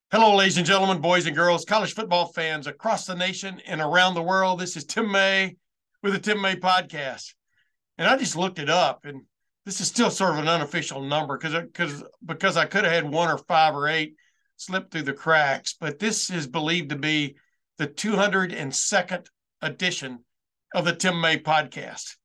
Hello, ladies and gentlemen, boys and girls, college football fans across the nation and around the world. This is Tim May with the Tim May Podcast. And I just looked it up, and this is still sort of an unofficial number because I could have had one or five or eight slip through the cracks. But this is believed to be the 202nd edition of the Tim May Podcast.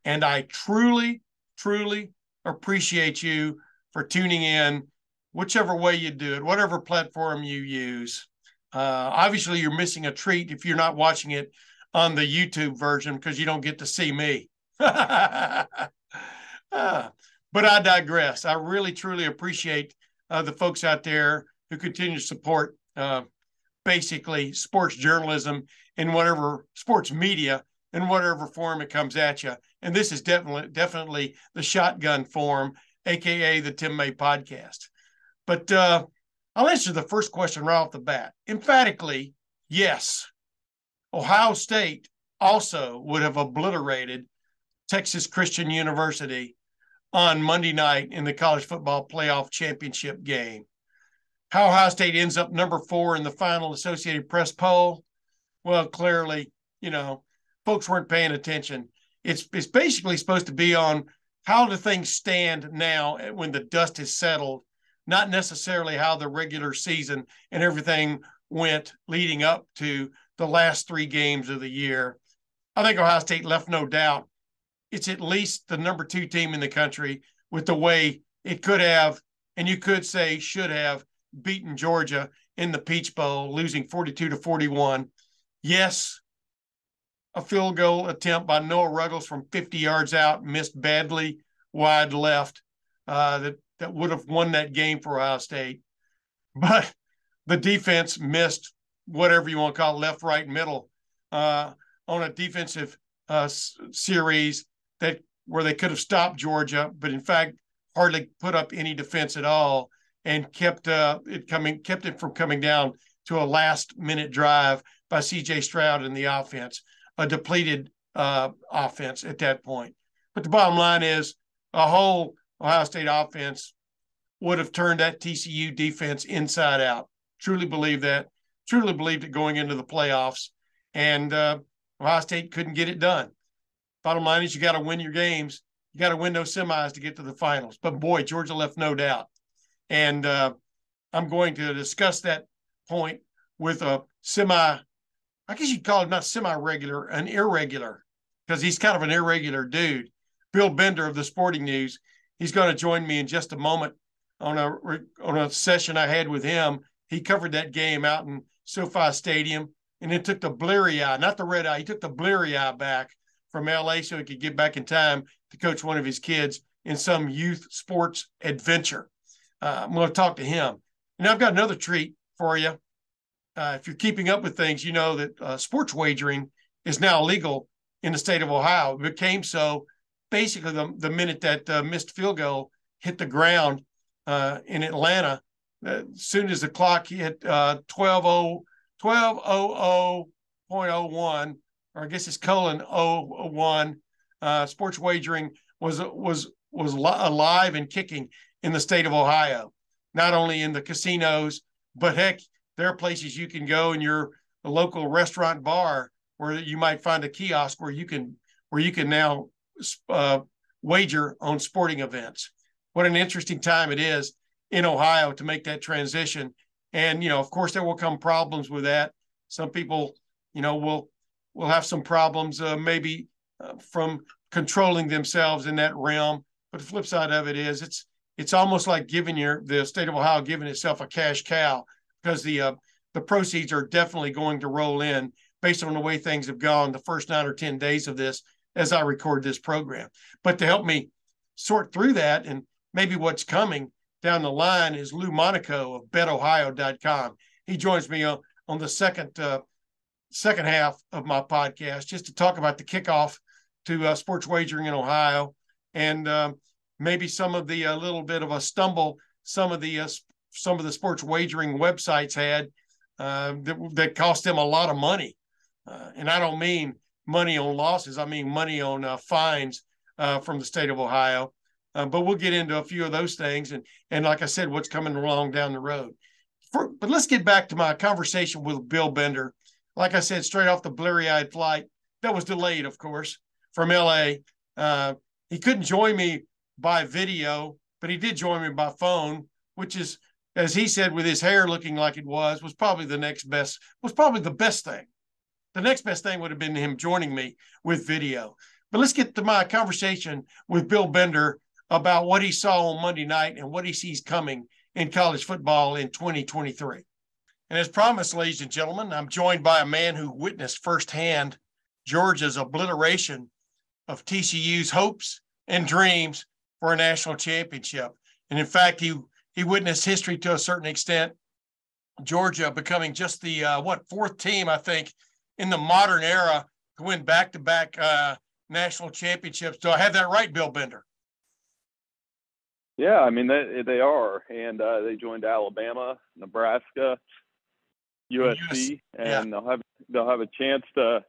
And I truly, truly appreciate you for tuning in, whichever way you do it, whatever platform you use. Obviously, you're missing a treat if you're not watching it on the YouTube version because you don't get to see me. But I digress. I really, truly appreciate the folks out there who continue to support basically sports journalism in whatever sports media in whatever form it comes at you. And this is definitely the shotgun form, aka the Tim May Podcast. But I'll answer the first question right off the bat. Emphatically, yes. Ohio State also would have obliterated Texas Christian University on Monday night in the college football playoff championship game. How Ohio State ends up number 4 in the final Associated Press poll, well, clearly, folks weren't paying attention. It's basically supposed to be on how do things stand now when the dust has settled, not necessarily how the regular season and everything went leading up to the last 3 games of the year. I think Ohio State left no doubt. It's at least the number 2 team in the country with the way it could have, and you could say should have, beaten Georgia in the Peach Bowl, losing 42-41. Yes, a field goal attempt by Noah Ruggles from 50 yards out, missed badly wide left, that would have won that game for Ohio State. But the defense missed whatever you want to call it, left, right, middle, on a defensive series where they could have stopped Georgia, but in fact hardly put up any defense at all, and kept it from coming down to a last-minute drive by C.J. Stroud in the offense, a depleted offense at that point. But the bottom line is a whole Ohio State offense would have turned that TCU defense inside out. Truly believe that. Truly believed it going into the playoffs. And Ohio State couldn't get it done. Bottom line is you got to win your games. You got to win those semis to get to the finals. But, boy, Georgia left no doubt. And I'm going to discuss that point with a I guess you'd call it not semi-regular, an irregular, because he's kind of an irregular dude. Bill Bender of the Sporting News. He's going to join me in just a moment on a session I had with him. He covered that game out in SoFi Stadium, and then took the bleary eye, not the red eye. He took the bleary eye back from L.A. so he could get back in time to coach one of his kids in some youth sports adventure. I'm going to talk to him. And I've got another treat for you. If you're keeping up with things, you know that sports wagering is now legal in the state of Ohio. It became so basically the minute that missed field goal hit the ground in Atlanta. As soon as the clock hit 12:00.01, or I guess it's :01, sports wagering was alive and kicking in the state of Ohio. Not only in the casinos, but heck, there are places you can go in your local restaurant bar where you might find a kiosk where you can now wager on sporting events. What an interesting time it is in Ohio to make that transition. And, of course, there will come problems with that. Some people, will have some problems maybe from controlling themselves in that realm. But the flip side of it is it's almost like the state of Ohio giving itself a cash cow, because the proceeds are definitely going to roll in based on the way things have gone the first 9 or 10 days of this as I record this program. But to help me sort through that and maybe what's coming down the line is Lou Monaco of BetOhio.com. He joins me on the second half of my podcast just to talk about the kickoff to sports wagering in Ohio, and maybe some of the little bit of a stumble some of the sports wagering websites had that cost them a lot of money. And I don't mean money on losses. I mean money on fines from the state of Ohio. But we'll get into a few of those things. And like I said, what's coming along down the road. But let's get back to my conversation with Bill Bender. Like I said, straight off the bleary-eyed flight that was delayed, of course, from LA. He couldn't join me by video, but he did join me by phone, which is, as he said, with his hair looking like it was probably the best thing. The next best thing would have been him joining me with video. But let's get to my conversation with Bill Bender about what he saw on Monday night and what he sees coming in college football in 2023. And as promised, ladies and gentlemen, I'm joined by a man who witnessed firsthand Georgia's obliteration of TCU's hopes and dreams for a national championship. And in fact, he witnessed history to a certain extent. Georgia becoming just the fourth team, I think, in the modern era to win back-to-back national championships. Do I have that right, Bill Bender? Yeah, I mean, they are. And they joined Alabama, Nebraska, USC, and they'll have a chance to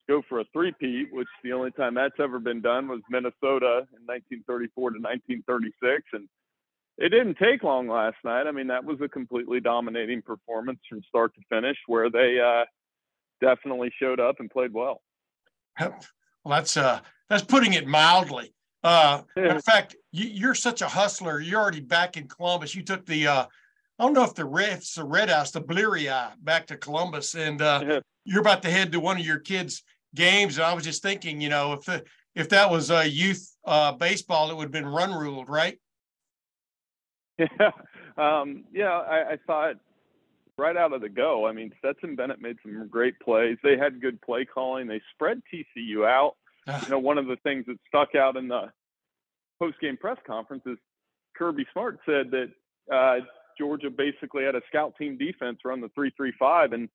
go for a three-peat, which the only time that's ever been done was Minnesota in 1934 to 1936. And it didn't take long last night. I mean, that was a completely dominating performance from start to finish where they definitely showed up and played well. Well, that's putting it mildly. In fact, you're such a hustler. You're already back in Columbus. You took the I don't know if it's the Red House, the Bleary Eye, back to Columbus, and you're about to head to one of your kids' games. And I was just thinking, if that was youth baseball, it would have been run ruled, right? Yeah, I thought right out of the go. I mean, Stetson Bennett made some great plays. They had good play calling. They spread TCU out. One of the things that stuck out in the post-game press conference is Kirby Smart said that Georgia basically had a scout team defense run the 3-3-5. And,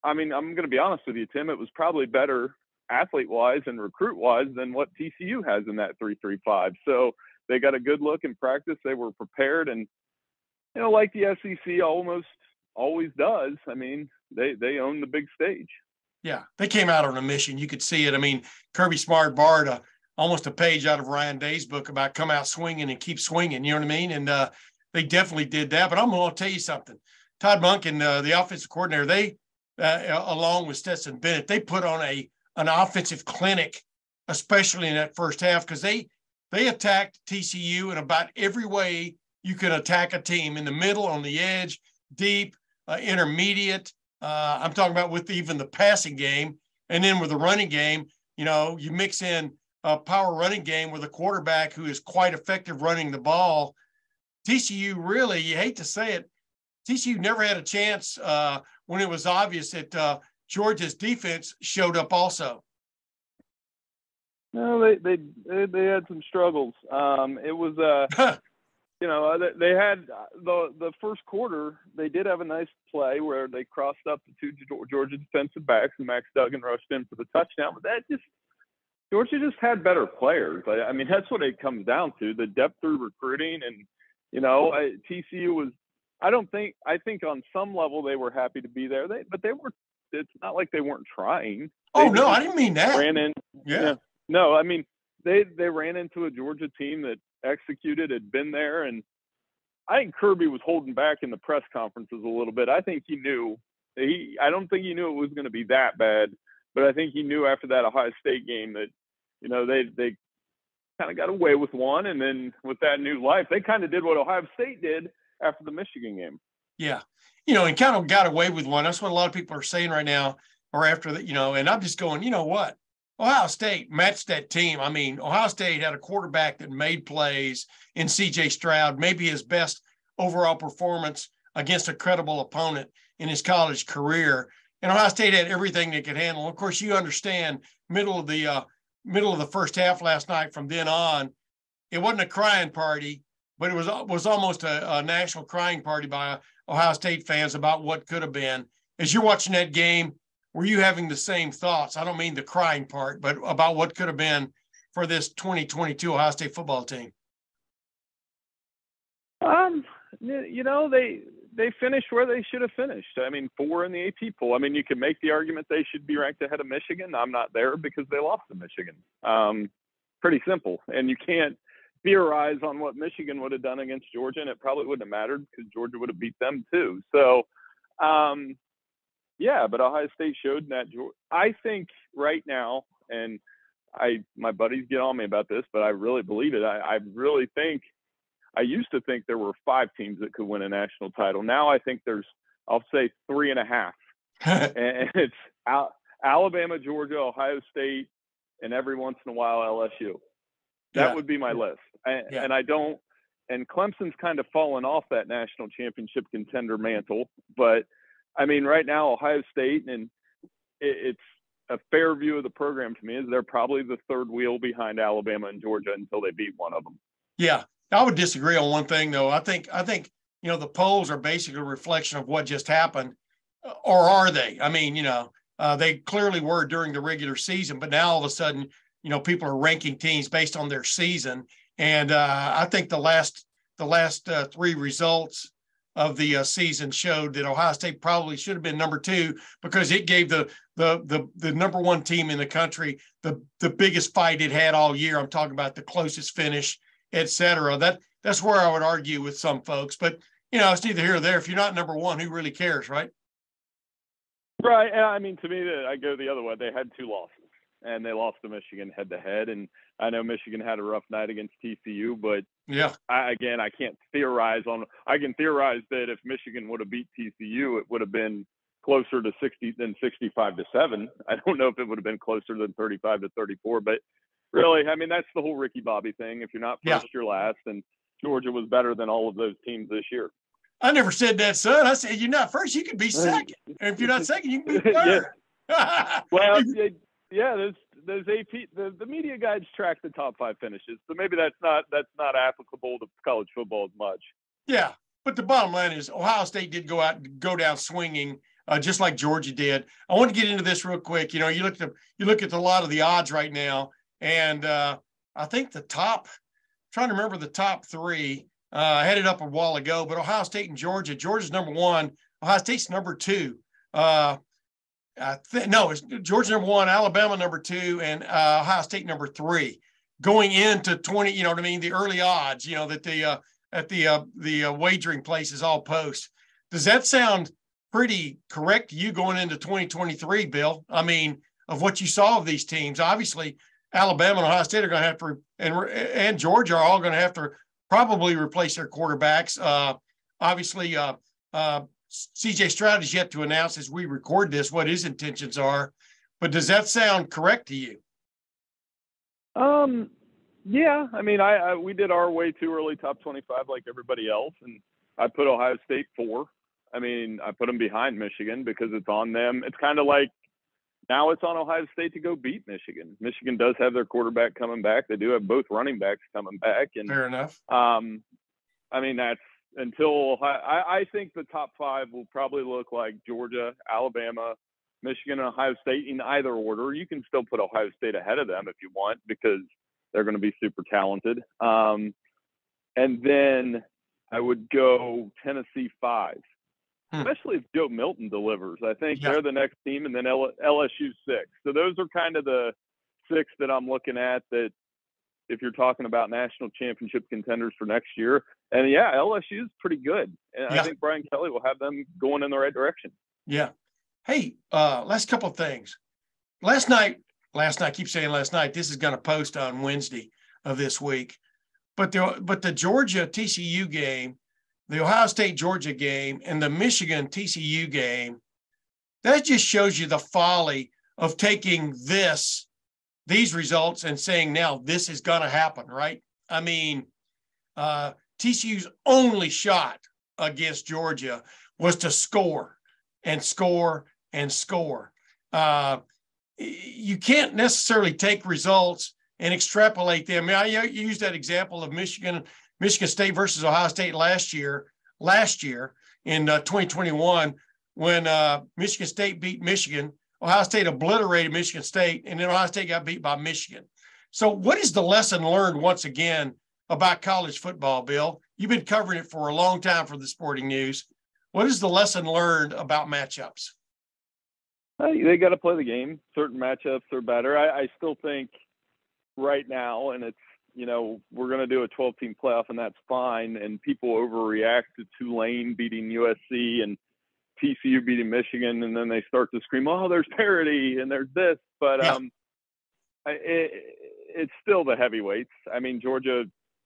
I mean, I'm going to be honest with you, Tim, it was probably better athlete-wise and recruit-wise than what TCU has in that 3-3-5. So they got a good look in practice. They were prepared. And, like the SEC almost always does, I mean, they own the big stage. Yeah, they came out on a mission. You could see it. I mean, Kirby Smart borrowed almost a page out of Ryan Day's book about come out swinging and keep swinging. You know what I mean? And they definitely did that. But I'm going to tell you something. Todd Monken, the offensive coordinator, they, along with Stetson Bennett, they put on an offensive clinic, especially in that first half, because they attacked TCU in about every way you can attack a team, in the middle, on the edge, deep, intermediate. I'm talking about with even the passing game, and then with the running game, you mix in a power running game with a quarterback who is quite effective running the ball. TCU really, you hate to say it, TCU never had a chance when it was obvious that Georgia's defense showed up also. No, they had some struggles. It was they had the first quarter. They did have a nice play where they crossed up the two Georgia defensive backs, and Max Duggan rushed in for the touchdown. But Georgia just had better players. I mean, that's what it comes down to: the depth through recruiting. And TCU was. I think on some level they were happy to be there. But they were. It's not like they weren't trying. I didn't mean that. Ran in. Yeah. No, I mean they ran into a Georgia team that executed, had been there, and I think Kirby was holding back in the press conferences a little bit. I think he knew. I don't think he knew it was going to be that bad, but I think he knew after that Ohio State game that they kind of got away with one, and then with that new life, they kind of did what Ohio State did after the Michigan game. Yeah, and kind of got away with one. That's what a lot of people are saying right now, or after that, and I'm just going, what? Ohio State matched that team. I mean, Ohio State had a quarterback that made plays in C.J. Stroud, maybe his best overall performance against a credible opponent in his college career. And Ohio State had everything they could handle. Of course, you understand, middle of the first half last night, from then on, it wasn't a crying party, but it was almost a national crying party by Ohio State fans about what could have been. As you're watching that game, were you having the same thoughts? I don't mean the crying part, but about what could have been for this 2022 Ohio State football team? They finished where they should have finished. I mean, 4 in the AP poll. I mean, you can make the argument they should be ranked ahead of Michigan. I'm not there because they lost to Michigan. Pretty simple. And you can't theorize on what Michigan would have done against Georgia, and it probably wouldn't have mattered because Georgia would have beat them too. So, yeah, but Ohio State showed that. I think right now, and my buddies get on me about this, but I really believe it. I really think, I used to think there were 5 teams that could win a national title. Now I think there's, I'll say 3.5. And it's Alabama, Georgia, Ohio State, and every once in a while LSU. That would be my list. And I don't, and Clemson's kind of fallen off that national championship contender mantle. But I mean, right now, Ohio State, and it's a fair view of the program to me, is they're probably the third wheel behind Alabama and Georgia until they beat one of them. Yeah. I would disagree on one thing though. I think, the polls are basically a reflection of what just happened, or are they? I mean, they clearly were during the regular season, but now all of a sudden, people are ranking teams based on their season. And I think the last 3 results of the season showed that Ohio State probably should have been number 2 because it gave the number 1 team in the country the biggest fight it had all year. I'm talking about the closest finish, et cetera. That's where I would argue with some folks, but it's neither here or there. If you're not number 1, who really cares, right? Right. And I mean, to me, I go the other way. They had 2 losses, and they lost to Michigan head-to-head. And I know Michigan had a rough night against TCU, but I can't theorize on. I can theorize that if Michigan would have beat TCU, it would have been closer to 60 than 65-7. I don't know if it would have been closer than 35-34, but really, I mean, that's the whole Ricky Bobby thing. If you're not first, you're last, and Georgia was better than all of those teams this year. I never said that, son. I said you're not first, you can be second. And if you're not second, you can be third. Well, those AP, the media guides track the top 5 finishes, so maybe that's not applicable to college football as much. Yeah, but the bottom line is Ohio State did go down swinging, just like Georgia did. I want to get into this real quick. You look at a lot of the odds right now, and I think trying to remember the top 3. I had it up a while ago, but Ohio State and Georgia. Georgia's number 1. Ohio State's number 2. It's Georgia number 1, Alabama number 2, and Ohio State number 3. Going into 20, the early odds, that at the wagering places all post. Does that sound pretty correct to you going into 2023, Bill? I mean, of what you saw of these teams, obviously Alabama and Ohio State are going to have to, and Georgia are all going to have to probably replace their quarterbacks. Obviously, CJ Stroud is yet to announce as we record this what his intentions are. But does that sound correct to you? Yeah. I mean, we did our way too early top 25 like everybody else, and I put Ohio State 4. I mean, I put them behind Michigan because it's on them. It's kind of like now it's on Ohio State to go beat Michigan. Michigan does have their quarterback coming back. They do have both running backs coming back. And fair enough. I mean, that's until I think the top 5 will probably look like Georgia, Alabama, Michigan, and Ohio State in either order. You can still put Ohio State ahead of them if you want because they're going to be super talented. And then I would go Tennessee 5. Especially if Joe Milton delivers. I think they're the next team, and then LSU 6. So those are kind of the 6 that I'm looking at that if you're talking about national championship contenders for next year. And, LSU is pretty good. And I think Brian Kelly will have them going in the right direction. Yeah. Hey, last couple of things. Last night, I keep saying last night, this is going to post on Wednesday of this week. But the Georgia TCU game, the Ohio State-Georgia game, and the Michigan-TCU game, that just shows you the folly of taking these results and saying, now this is going to happen, right? I mean, TCU's only shot against Georgia was to score and score and score. You can't necessarily take results and extrapolate them. I mean, you used that example of Michigan State versus Ohio State last year in 2021 when Michigan State beat Michigan. Ohio State obliterated Michigan State, and then Ohio State got beat by Michigan. So what is the lesson learned once again about college football, Bill? You've been covering it for a long time for the Sporting News. What is the lesson learned about matchups? They got to play the game. Certain matchups are better. I still think right now, and it's we're going to do a 12-team playoff and that's fine. And people overreact to Tulane beating USC and TCU beating Michigan. And then they start to scream, oh, there's parity and there's this. But it's still the heavyweights. I mean, Georgia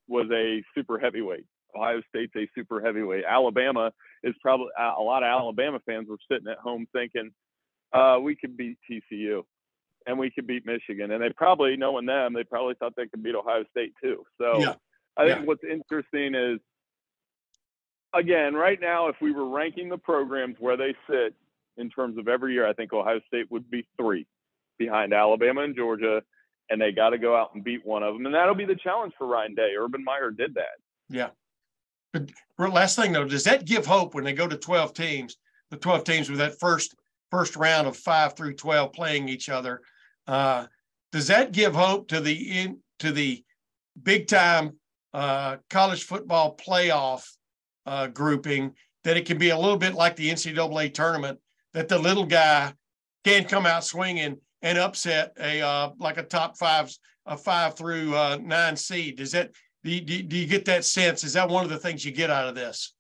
was a super heavyweight. Ohio State's a super heavyweight. Alabama is probably a lot of Alabama fans were sitting at home thinking, we could beat TCU and we could beat Michigan. And they probably, knowing them, they probably thought they could beat Ohio State too. So I think what's interesting is, again, right now, if we were ranking the programs where they sit in terms of every year, I think Ohio State would be 3 behind Alabama and Georgia, and they got to go out and beat one of them. And that'll be the challenge for Ryan Day. Urban Meyer did that. Yeah. But last thing, though, does that give hope when they go to 12 teams, the 12 teams with that first round of 5 through 12 playing each other? Does that give hope to the big time college football playoff grouping, that it can be a little bit like the NCAA tournament, that the little guy can come out swinging and upset like a top 5 through 9 seed? Does that do you get that sense? Is that one of the things you get out of this?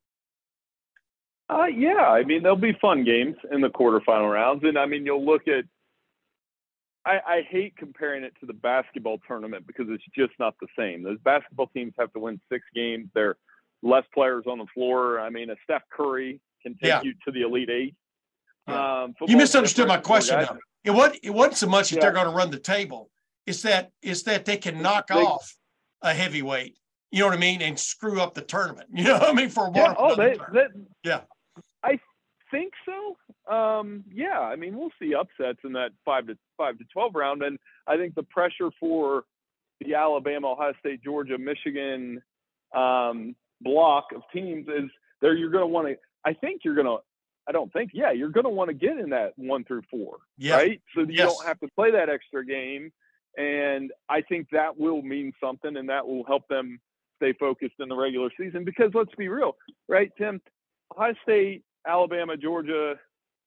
Yeah, I mean, there'll be fun games in the quarterfinal rounds, and I mean, you'll look at. I hate comparing it to the basketball tournament because it's just not the same. Those basketball teams have to win 6 games. They're less players on the floor. I mean, a Steph Curry can take you to the Elite 8. Yeah. You misunderstood my question, though. It wasn't so much that they're going to run the table. It's that they can knock off a heavyweight, you know what I mean, and screw up the tournament. You know what I mean? For one. I think so. Yeah, I mean, we'll see upsets in that 5 to 12 round, and I think the pressure for the Alabama, Ohio State, Georgia, Michigan block of teams is there. You're going to want to. You're going to want to get in that 1 through 4, right? So you don't have to play that extra game. And I think that will mean something, and that will help them stay focused in the regular season. Because let's be real, right, Tim? Ohio State, Alabama, Georgia,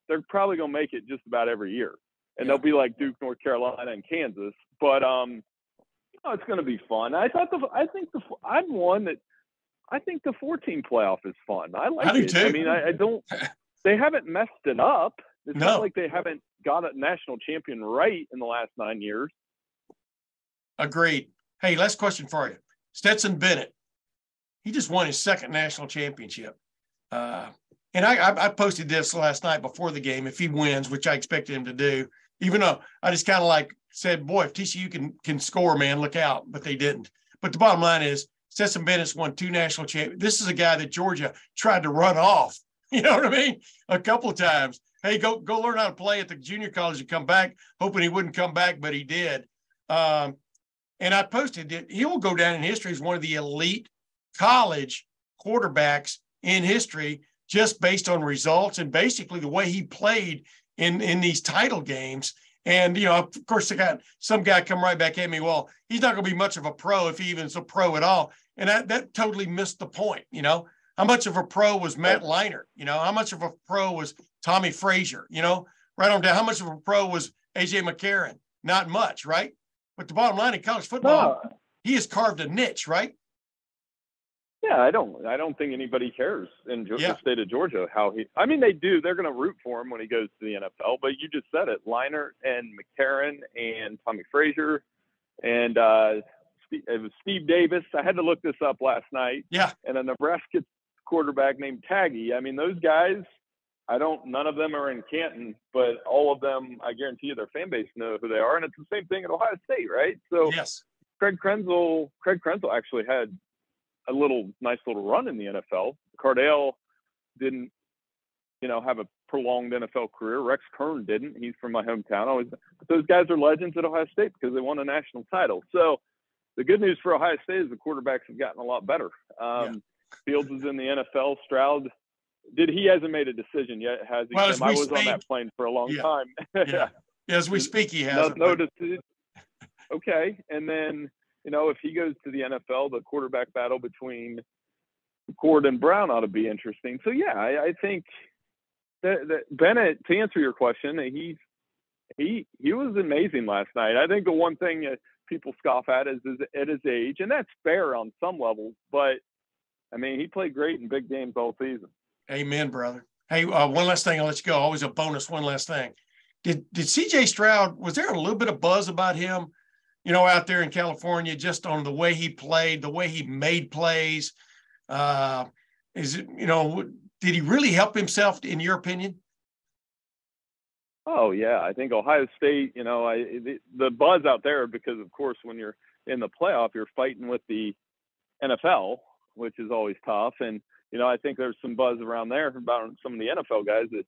they're probably going to make it just about every year. And they'll be like Duke, North Carolina, and Kansas. But it's going to be fun. I think the 14 playoff is fun. I like it. Too. I mean, I don't – they haven't messed it up. It's not like they haven't got a national champion right in the last 9 years. Agreed. Hey, last question for you. Stetson Bennett, he just won his 2nd national championship. And I posted this last night before the game, if he wins, which I expected him to do, even though I just kind of said, boy, if TCU can score, man, look out. But they didn't. But the bottom line is Stetson Bennett's won 2 national championships. This is a guy that Georgia tried to run off, you know what I mean, a couple of times. Hey, go learn how to play at the junior college and come back, hoping he wouldn't come back, but he did. And I posted that he will go down in history as one of the elite college quarterbacks in history, just based on results and basically the way he played in these title games. And, of course, I got some guy come right back at me, well, he's not going to be much of a pro if he even is a pro at all. And that totally missed the point. How much of a pro was Matt Leinart? How much of a pro was Tommy Frazier? Right on down. How much of a pro was A.J. McCarron? Not much, right? But the bottom line in college football, he has carved a niche, right? Yeah, I don't think anybody cares in the state of Georgia they do. They're going to root for him when he goes to the NFL. But you just said it, Leinart and McCarron and Tommy Frazier and it was Steve Davis. I had to look this up last night. Yeah. And a Nebraska quarterback named Taggy. I mean, those guys, none of them are in Canton, but all of them, I guarantee you, their fan base know who they are. And it's the same thing at Ohio State, right? So yes. Craig Krenzel actually had a nice little run in the NFL. Cardale didn't, have a prolonged NFL career. Rex Kern didn't. He's from my hometown. But those guys are legends at Ohio State because they won a national title. So the good news for Ohio State is the quarterbacks have gotten a lot better. Fields is in the NFL. Stroud, he hasn't made a decision yet, has he? Well, I was on that plane for a long time. Yeah, as we speak, he hasn't. No decision. Okay, and then if he goes to the NFL, the quarterback battle between Cord and Brown ought to be interesting. So yeah, I think that Bennett, to answer your question, he was amazing last night. I think the one thing people scoff at is at his age, and that's fair on some levels. But I mean, he played great in big games all season. Amen, brother. Hey, one last thing, I'll let you go. Always a bonus. One last thing. Did C.J. Stroud, was there a little bit of buzz about him, out there in California, just on the way he played, the way he made plays? Is it, did he really help himself, in your opinion? Oh yeah, I think Ohio State. The buzz out there, because of course when you're in the playoff, you're fighting with the NFL, which is always tough. And I think there's some buzz around there about some of the NFL guys that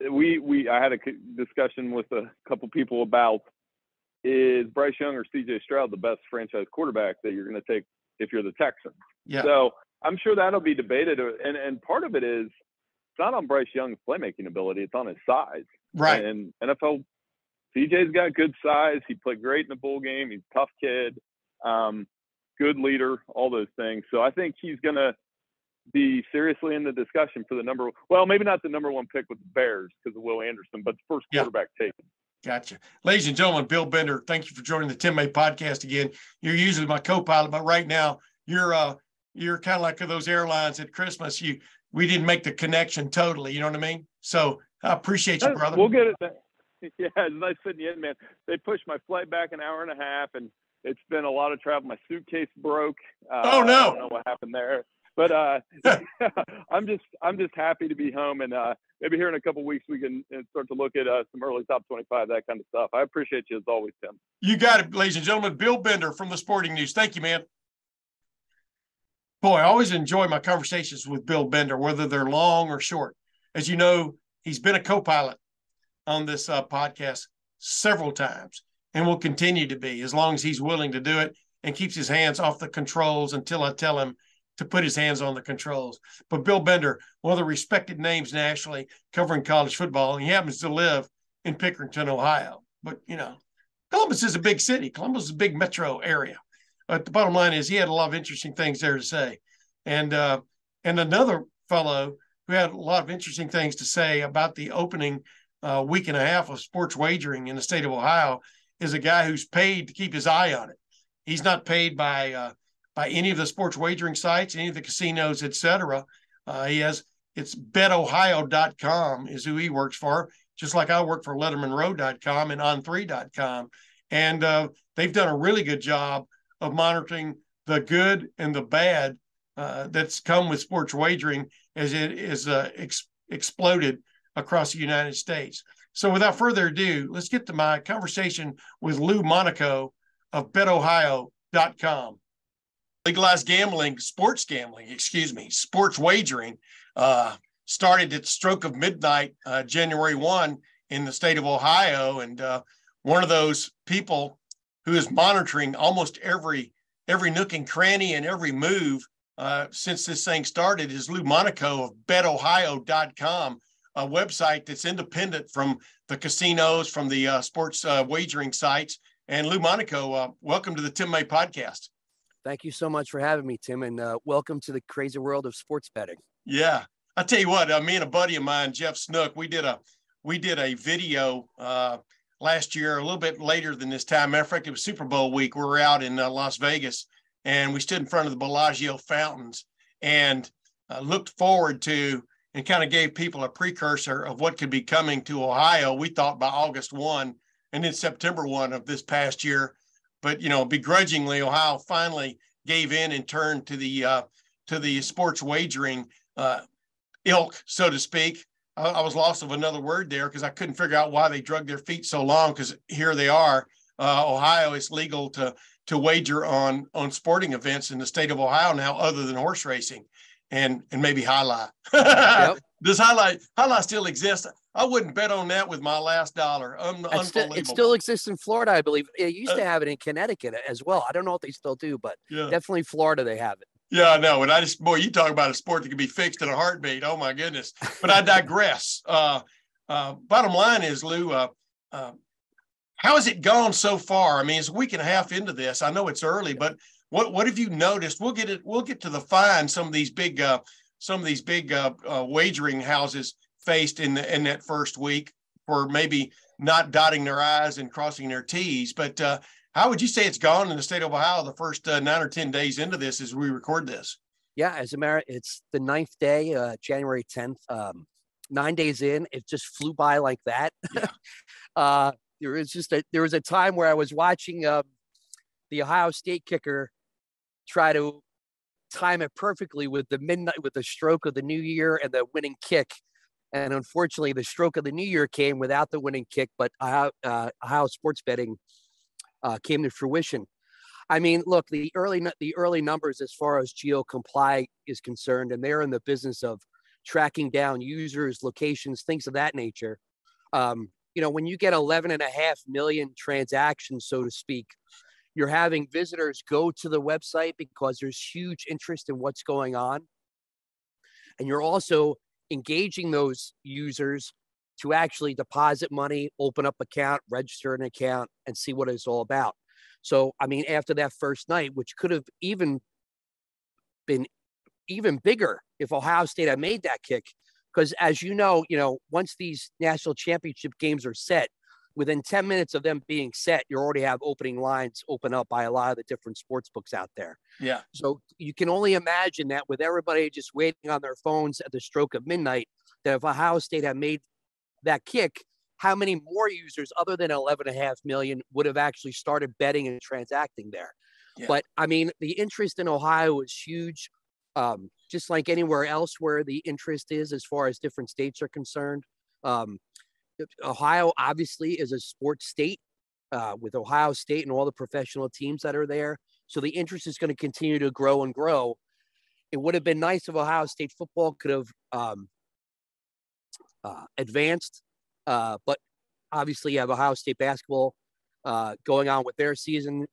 I had a discussion with a couple people about, is Bryce Young or C.J. Stroud the best franchise quarterback that you're going to take if you're the Texans? Yeah. So I'm sure that'll be debated. And part of it is, it's not on Bryce Young's playmaking ability. It's on his size. Right. And NFL, CJ's got good size. He played great in the bowl game. He's a tough kid, good leader, all those things. So I think he's going to be seriously in the discussion for maybe not the number one pick with the Bears because of Will Anderson, but the first quarterback taken. Gotcha. Ladies and gentlemen, Bill Bender, thank you for joining the Tim May podcast again. You're usually my co-pilot, but right now you're kind of like those airlines at Christmas. We didn't make the connection totally. You know what I mean? So I appreciate you, brother. We'll get it. Yeah, it's nice sitting you in, man. They pushed my flight back an hour and a half, and it's been a lot of travel. My suitcase broke. Oh no! I don't know what happened there, but I'm just happy to be home, and maybe here in a couple of weeks we can start to look at some early top 25, that kind of stuff. I appreciate you as always, Tim. You got it, ladies and gentlemen. Bill Bender from the Sporting News. Thank you, man. Boy, I always enjoy my conversations with Bill Bender, whether they're long or short. As you know, he's been a co-pilot on this podcast several times and will continue to be as long as he's willing to do it and keeps his hands off the controls until I tell him to put his hands on the controls. But Bill Bender, one of the respected names nationally covering college football, and he happens to live in Pickerington, Ohio. But, Columbus is a big city. Columbus is a big metro area. But the bottom line is he had a lot of interesting things there to say. And another fellow who had a lot of interesting things to say about the opening week and a half of sports wagering in the state of Ohio is a guy who's paid to keep his eye on it. He's not paid by any of the sports wagering sites, any of the casinos, et cetera. It's betohio.com is who he works for, just like I work for lettermenrow.com and on3.com. And they've done a really good job of monitoring the good and the bad that's come with sports wagering as it is exploded across the United States. So without further ado, let's get to my conversation with Lou Monaco of betohio.com. Legalized sports wagering started at the stroke of midnight, January 1 in the state of Ohio. And one of those people who is monitoring almost every nook and cranny and every move since this thing started is Lou Monaco of betohio.com, a website that's independent from the casinos, from the sports wagering sites. And Lou Monaco, welcome to the Tim May podcast. Thank you so much for having me, Tim, and welcome to the crazy world of sports betting. Yeah, I tell you what, me and a buddy of mine, Jeff Snook, we did a video last year, a little bit later than this time. Matter of fact, it was Super Bowl week. We were out in Las Vegas, and we stood in front of the Bellagio fountains and looked forward to and kind of gave people a precursor of what could be coming to Ohio. We thought by August 1 and then September 1 of this past year. But, begrudgingly, Ohio finally gave in and turned to the sports wagering ilk, so to speak. I was lost of another word there because I couldn't figure out why they drug their feet so long, because here they are. Ohio, it's legal to wager on sporting events in the state of Ohio now, other than horse racing and maybe highlight. Yep. Does highlight still exist? I wouldn't bet on that with my last dollar. It still exists in Florida, I believe. It used to have it in Connecticut as well. I don't know if they still do, but definitely Florida, they have it. Yeah, I know. And you talk about a sport that can be fixed in a heartbeat. Oh my goodness. But I digress. Bottom line is, Lou, how has it gone so far? I mean, it's a week and a half into this. I know it's early, but what have you noticed? We'll get to the fine some of these big wagering houses faced in that first week for maybe not dotting their I's and crossing their T's. But How would you say it's gone in the state of Ohio the first 9 or 10 days into this as we record this? Yeah, as a matter, it's the 9th day, January 10th. 9 days in, it just flew by like that. Yeah. There was a time where I was watching the Ohio State kicker try to time it perfectly with the stroke of the new year and the winning kick. And unfortunately, the stroke of the new year came without the winning kick, but Ohio sports betting came to fruition. I mean, look, the early numbers as far as GeoComply is concerned, and they're in the business of tracking down users, locations, things of that nature. When you get 11.5 million transactions, so to speak, you're having visitors go to the website because there's huge interest in what's going on. And you're also engaging those users to actually deposit money, open up account, register an account, and see what it's all about. So, I mean, after that first night, which could have even been even bigger if Ohio State had made that kick, because as you know, once these national championship games are set, within 10 minutes of them being set, you already have opening lines open up by a lot of the different sports books out there. Yeah. So you can only imagine that with everybody just waiting on their phones at the stroke of midnight, that if Ohio State had made that kick, how many more users other than 11.5 million would have actually started betting and transacting there? Yeah. But I mean, the interest in Ohio is huge. Just like anywhere else where the interest is as far as different states are concerned. Ohio obviously is a sports state with Ohio State and all the professional teams that are there. So the interest is going to continue to grow and grow. It would have been nice if Ohio State football could have advanced, but obviously you have Ohio State basketball going on with their season,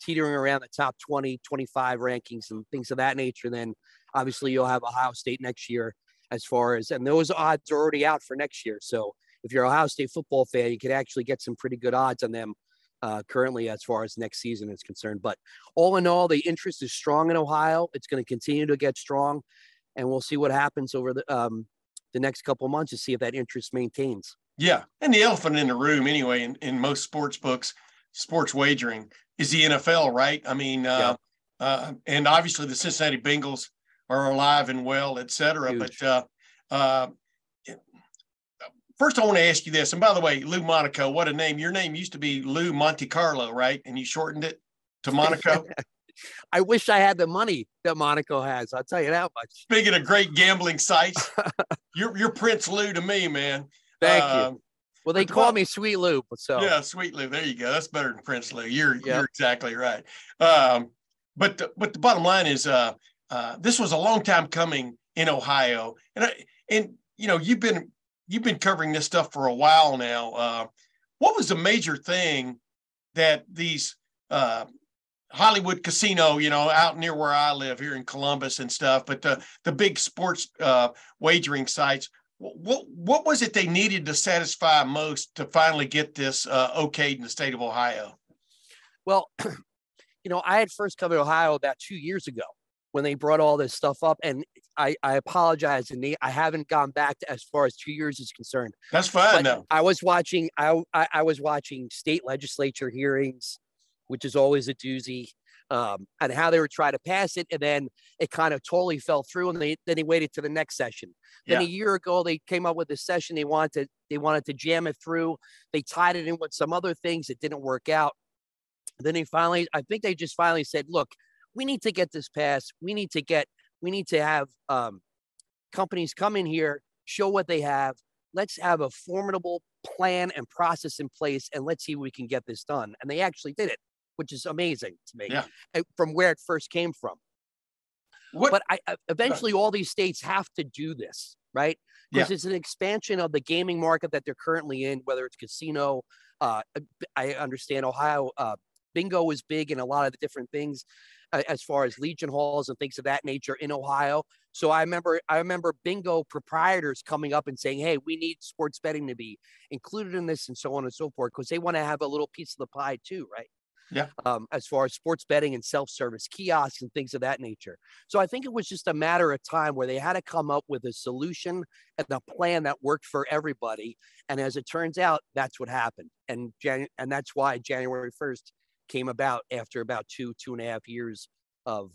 teetering around the top 20, 25 rankings and things of that nature. Then obviously you'll have Ohio State next year as far as, and those odds are already out for next year. So if you're an Ohio State football fan, you could actually get some pretty good odds on them currently as far as next season is concerned. But all in all, the interest is strong in Ohio. It's going to continue to get strong, and we'll see what happens over the next couple of months to see if that interest maintains. Yeah. And the elephant in the room anyway, in most sports books, sports wagering, is the NFL, right? I mean, yeah. And obviously the Cincinnati Bengals are alive and well, et cetera. Huge. But first I want to ask you this. And by the way, Lou Monaco, what a name. Your name used to be Lou Monte Carlo, right? And you shortened it to Monaco. I wish I had the money that Monaco has. I'll tell you that much. Speaking of great gambling sites, you're Prince Lou to me, man. Thank you. Well, they call me Sweet Lou. So yeah, Sweet Lou. There you go. That's better than Prince Lou. You're exactly right. But the bottom line is this was a long time coming in Ohio, and you've been covering this stuff for a while now. What was the major thing that these Hollywood casino, out near where I live here in Columbus and stuff, but the big sports wagering sites, what was it they needed to satisfy most to finally get this okayed in the state of Ohio? Well, I had first come to Ohio about 2 years ago when they brought all this stuff up, and I apologize, and I haven't gone back to as far as 2 years is concerned. That's fine. No, I was watching. I was watching state legislature hearings, which is always a doozy, and how they were trying to pass it, and then it kind of totally fell through, and then they waited to the next session. Then a year ago, they came up with a session they wanted to jam it through. They tied it in with some other things. It didn't work out. Then I think they just finally said, look, we need to get this passed. We need to have companies come in here, show what they have. Let's have a formidable plan and process in place, and let's see if we can get this done. And they actually did it, which is amazing to me from where it first came from. But eventually all these states have to do this, right? Because it's an expansion of the gaming market that they're currently in, whether it's casino. I understand Ohio bingo is big in a lot of the different things as far as Legion halls and things of that nature in Ohio. So I remember bingo proprietors coming up and saying, hey, we need sports betting to be included in this and so on and so forth, because they want to have a little piece of the pie too, right? as far as sports betting and self-service kiosks and things of that nature. So I think it was just a matter of time where they had to come up with a solution and a plan that worked for everybody. And as it turns out, that's what happened. And that's why January 1st came about after about 2.5 years of,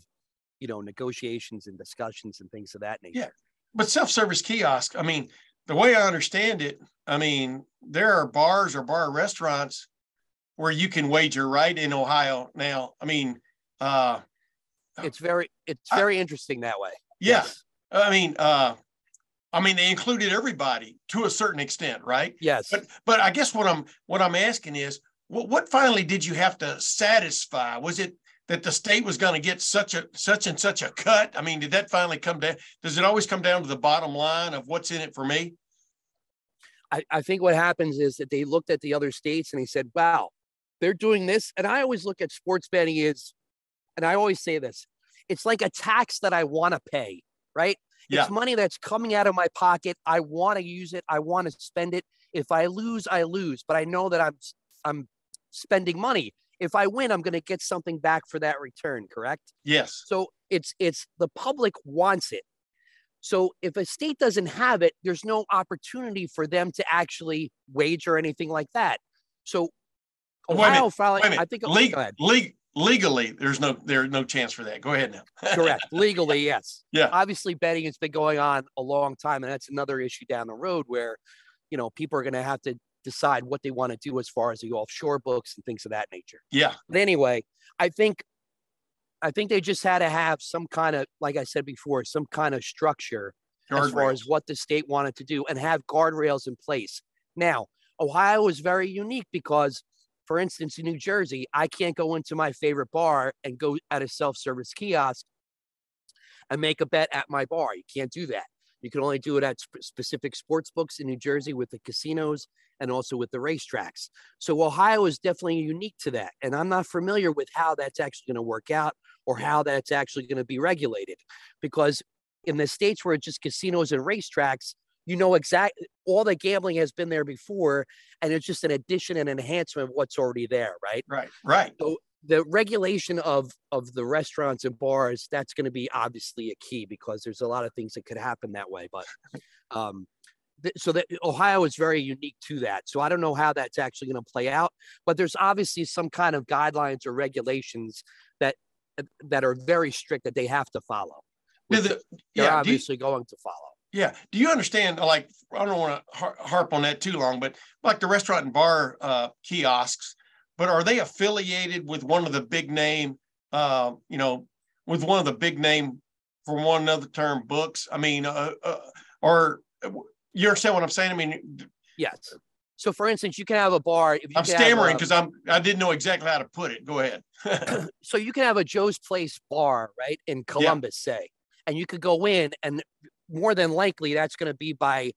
negotiations and discussions and things of that nature. Yeah. But self-service kiosk, I mean, the way I understand it, I mean, there are bars or bar restaurants where you can wager, right, in Ohio now. I mean, it's very interesting that way. Yeah. Yes. I mean, they included everybody to a certain extent, right? Yes. But I guess what I'm asking is, what finally did you have to satisfy? Was it that the state was going to get such and such a cut? I mean, did that finally come down? Does it always come down to the bottom line of what's in it for me? I think what happens is that they looked at the other states and they said, wow, they're doing this. And I always look at sports betting and I always say this, it's like a tax that I want to pay, right? It's money that's coming out of my pocket. I want to use it. I want to spend it. If I lose, I lose, but I know that I'm spending money. If I win, I'm going to get something back for that return, correct? Yes. So it's the public wants it. So if a state doesn't have it, there's no opportunity for them to actually wager anything like that. So Ohio filing, I think legally, there's no chance for that. Go ahead now. Correct. Legally, yes. Yeah. Obviously, betting has been going on a long time, and that's another issue down the road where, people are going to have to decide what they want to do as far as the offshore books and things of that nature. Yeah. But anyway, I think they just had to have some kind of, like I said before, some kind of structure as far as what the state wanted to do and have guardrails in place. Now, Ohio is very unique because, for instance, in New Jersey, I can't go into my favorite bar and go at a self-service kiosk and make a bet at my bar. You can't do that. You can only do it at specific sports books in New Jersey with the casinos and also with the racetracks. So Ohio is definitely unique to that. And I'm not familiar with how that's actually going to work out or how that's actually going to be regulated. Because in the states where it's just casinos and racetracks, exactly all the gambling has been there before, and it's just an addition and enhancement of what's already there, right? Right. So the regulation of the restaurants and bars, that's going to be obviously a key because there's a lot of things that could happen that way. But so that Ohio is very unique to that. So I don't know how that's actually going to play out, but there's obviously some kind of guidelines or regulations that are very strict that they have to follow. They're obviously going to follow. Yeah. Do you understand, like, I don't want to harp on that too long, but like the restaurant and bar kiosks, but are they affiliated with one of the big name, with one of the big name, for one another term, books? I mean, or you understand what I'm saying? I mean, yes. So for instance, you can have a bar. I'm stammering because I didn't know exactly how to put it. Go ahead. So you can have a Joe's Place bar, right, in Columbus, say, and you could go in, and more than likely that's going to be by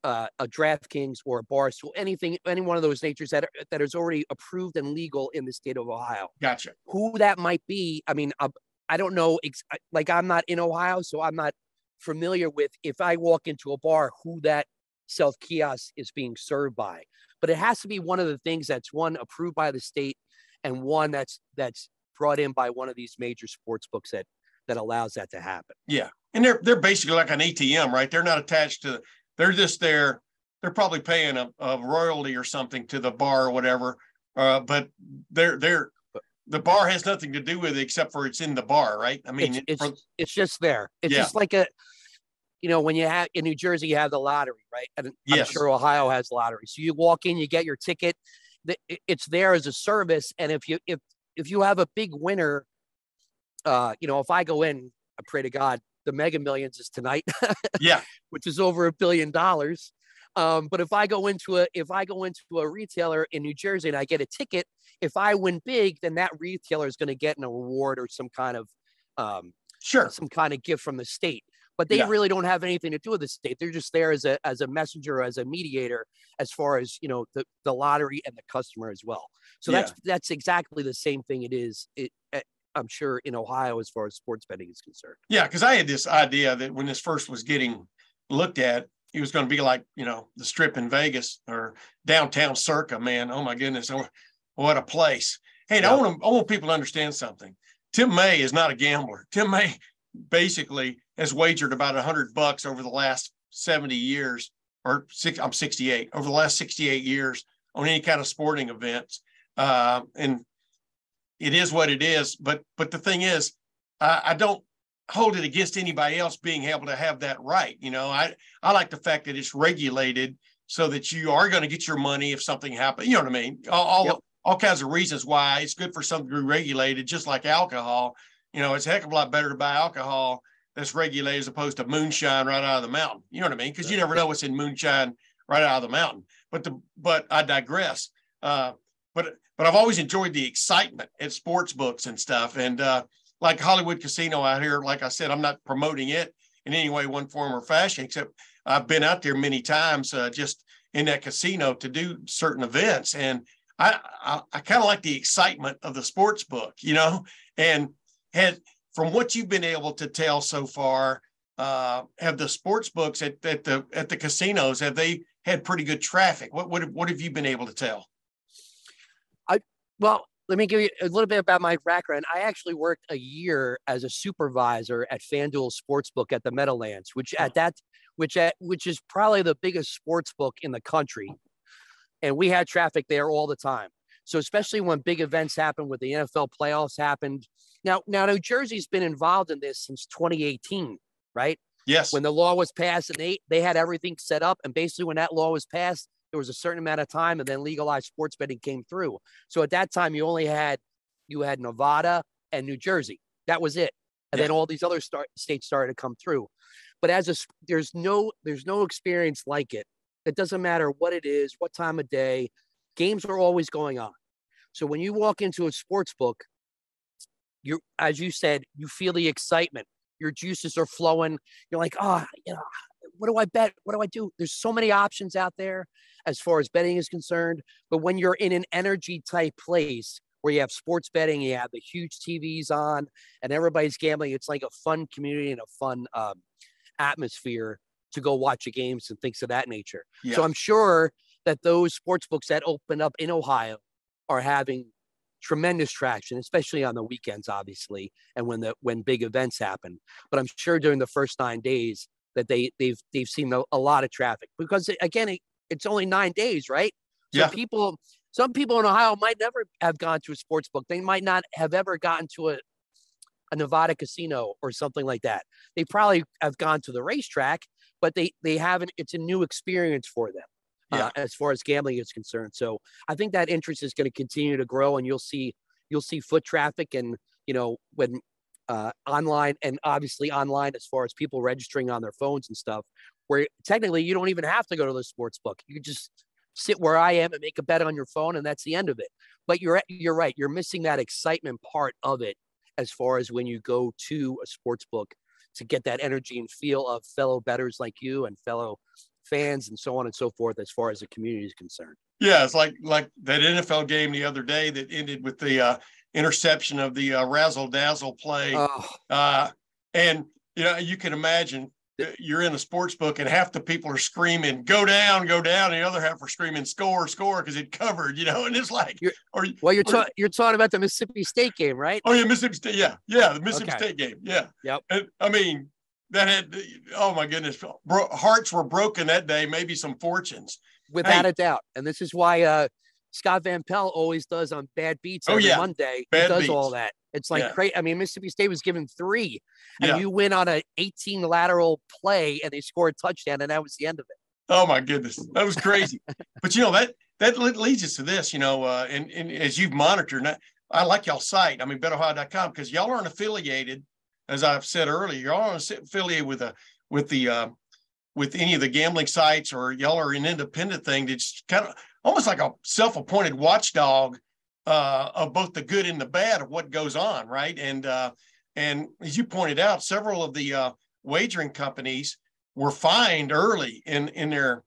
a DraftKings or a Barstool, any one of those natures that is already approved and legal in the state of Ohio. Gotcha. Who that might be, I mean, I don't know. Like, I'm not in Ohio, so I'm not familiar with, if I walk into a bar, who that self-kiosk is being served by. But it has to be one of the things that's, one, approved by the state, and one that's brought in by one of these major sports books that allows that to happen. Yeah. And they're basically like an ATM, right? They're not attached to, they're just there. They're probably paying a royalty or something to the bar or whatever. But the bar has nothing to do with it except for it's in the bar, right? I mean, it's just there. It's just like when you have in New Jersey, you have the lottery, right? And I'm sure Ohio has lottery. So you walk in, you get your ticket. It's there as a service. And if you have a big winner, if I go in, I pray to God, the Mega Millions is tonight, which is over $1 billion. But if I go into a retailer in New Jersey and I get a ticket, if I win big, then that retailer is going to get a reward or some kind of some kind of gift from the state. But they really don't have anything to do with the state. They're just there as a messenger, as a mediator, as far as the lottery and the customer as well. So that's exactly the same thing it is. I'm sure in Ohio as far as sports betting is concerned. Yeah, because I had this idea that when this first was getting looked at, it was going to be like, the Strip in Vegas or downtown Circa, man. Oh my goodness. What a place. Hey, I want people to understand something. Tim May is not a gambler. Tim May basically has wagered about $100 over the last 70 years, I'm 68, over the last 68 years on any kind of sporting events. And it is what it is. But the thing is, I don't hold it against anybody else being able to have that right. You know, I like the fact that it's regulated so that you are going to get your money if something happens. You know what I mean? All kinds of reasons why it's good for something to be regulated, just like alcohol. You know, it's a heck of a lot better to buy alcohol that's regulated as opposed to moonshine right out of the mountain. You know what I mean? Because you never know what's in moonshine right out of the mountain. But I digress. But I've always enjoyed the excitement at sports books and stuff. And like Hollywood Casino out here, like I said, I'm not promoting it in any way, one form or fashion, except I've been out there many times just in that casino to do certain events. And I kind of like the excitement of the sports book, you know, and from what you've been able to tell so far, have the sports books at the casinos, have they had pretty good traffic? What have you been able to tell? Well, let me give you a little bit about my background. I actually worked a year as a supervisor at FanDuel Sportsbook at the Meadowlands, which is probably the biggest sports book in the country. And we had traffic there all the time. So especially when big events happened, with the NFL playoffs happened. Now New Jersey's been involved in this since 2018, right? Yes. When the law was passed and they had everything set up. And basically when that law was passed, there was a certain amount of time, and then legalized sports betting came through. So at that time, you had Nevada and New Jersey. That was it. And then all these other states started to come through. But there's no experience like it. It doesn't matter what it is, what time of day. Games are always going on. So when you walk into a sports book, as you said, you feel the excitement. Your juices are flowing. You're like, what do I bet? What do I do? There's so many options out there as far as betting is concerned. But when you're in an energy type place where you have sports betting, you have the huge TVs on and everybody's gambling, it's like a fun community and a fun atmosphere to go watch the games and things of that nature. Yeah. So I'm sure that those sports books that open up in Ohio are having tremendous traction, especially on the weekends, obviously, and when big events happen. But I'm sure during the first 9 days that they've seen a lot of traffic, because again, it's only 9 days, right? So some people in Ohio might never have gone to a sports book. They might not have ever gotten to a Nevada casino or something like that. They probably have gone to the racetrack, but they haven't. It's a new experience for them as far as gambling is concerned. So I think that interest is going to continue to grow, and you'll see foot traffic, and when online, and obviously online as far as people registering on their phones and stuff, where technically you don't even have to go to the sports book. You can just sit where I am and make a bet on your phone, and that's the end of it. But you're right. You're missing that excitement part of it as far as when you go to a sports book to get that energy and feel of fellow bettors like you and fellow fans and so on and so forth as far as the community is concerned. Yeah, it's like that NFL game the other day that ended with the interception of the razzle dazzle play. And you can imagine you're in a sports book and half the people are screaming, go down, and the other half are screaming, score, because it covered, and it's like, you're talking about the Mississippi State game, right? Oh yeah, Mississippi State. Yeah. The Mississippi State game. Yeah. Yep. And I mean, that had, oh my goodness, hearts were broken that day, maybe some fortunes. Without a doubt. And this is why Scott Van Pelt always does on Bad Beats every Monday. He does all that. It's like crazy. I mean, Mississippi State was given 3, and you win on a 18 lateral play, and they scored a touchdown, and that was the end of it. Oh my goodness, that was crazy. But that leads us to this, and as you've monitored, I like y'all's site. I mean, BetOhio.com, because y'all aren't affiliated, as I've said earlier. Y'all aren't affiliated with any of the gambling sites, or y'all are an independent thing that's kind of almost like a self-appointed watchdog of both the good and the bad of what goes on, right? And as you pointed out, several of the wagering companies were fined early in their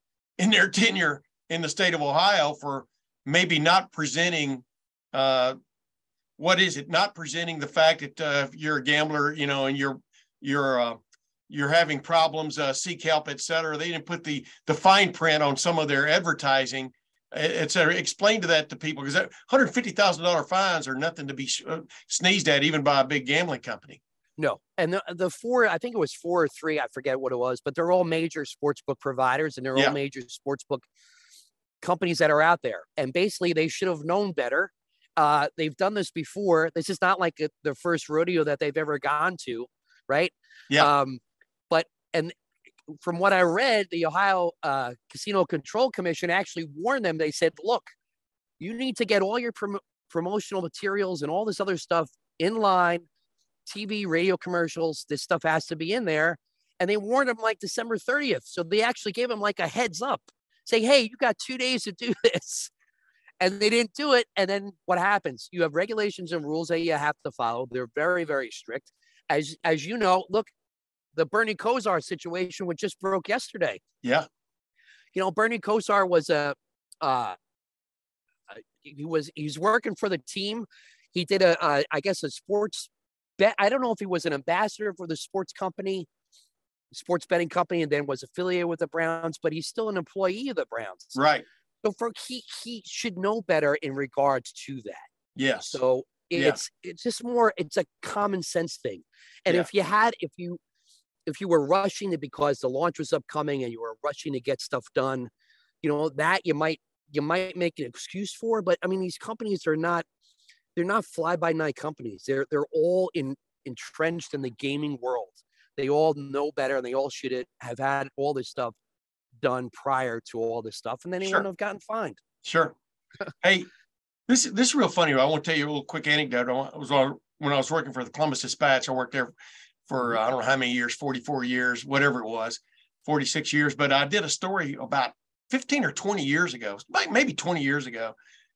tenure in the state of Ohio for maybe not presenting not presenting the fact that if you're a gambler, and you're having problems, seek help, et cetera. They didn't put the fine print on some of their advertising et cetera. Explain that to people, because $150,000 fines are nothing to be sneezed at, even by a big gambling company. No. And the four, I think it was 4 or 3, I forget what it was, but they're all major sportsbook providers, and they're all major sportsbook companies that are out there. And basically they should have known better. They've done this before. This is not like the first rodeo that they've ever gone to, right? Yeah. And from what I read, the Ohio Casino Control Commission actually warned them. They said, look, you need to get all your promotional materials and all this other stuff in line, TV, radio commercials, this stuff has to be in there. And they warned them like December 30th. So they actually gave them like a heads up, say, hey, you got 2 days to do this. And they didn't do it. And then what happens? You have regulations and rules that you have to follow. They're very, very strict. As you know, look, the Bernie Kosar situation, which just broke yesterday. Yeah. You know, Bernie Kosar was he's working for the team. He did I guess a sports bet. I don't know if he was an ambassador for the sports betting company, and then was affiliated with the Browns, but he's still an employee of the Browns. Right. So he should know better in regards to that. Yes. So it's just more, it's a common sense thing. And if you were rushing it because the launch was upcoming and you were rushing to get stuff done, you know, that you might make an excuse for. But I mean, these companies they're not fly by night companies. They're all entrenched in the gaming world. They all know better, and they all should have had all this stuff done prior to all this stuff, and then they wouldn't have gotten fined. Sure. Hey, this is real funny. I want to tell you a little quick anecdote. When I was working for the Columbus Dispatch, I worked there for I don't know how many years, 44 years, whatever it was, 46 years. But I did a story about 15 or 20 years ago, maybe 20 years ago.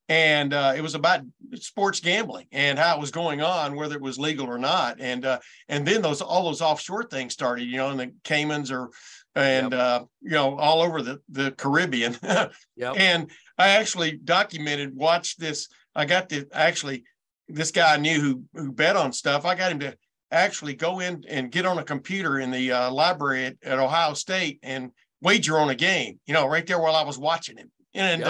And it was about sports gambling and how it was going on, whether it was legal or not. And then all those offshore things started, you know, in the Caymans you know, all over the Caribbean. And I actually watched this. I got this guy I knew who bet on stuff. I got him to actually go in and get on a computer in the library at Ohio State and wager on a game, you know, right there while I was watching him. And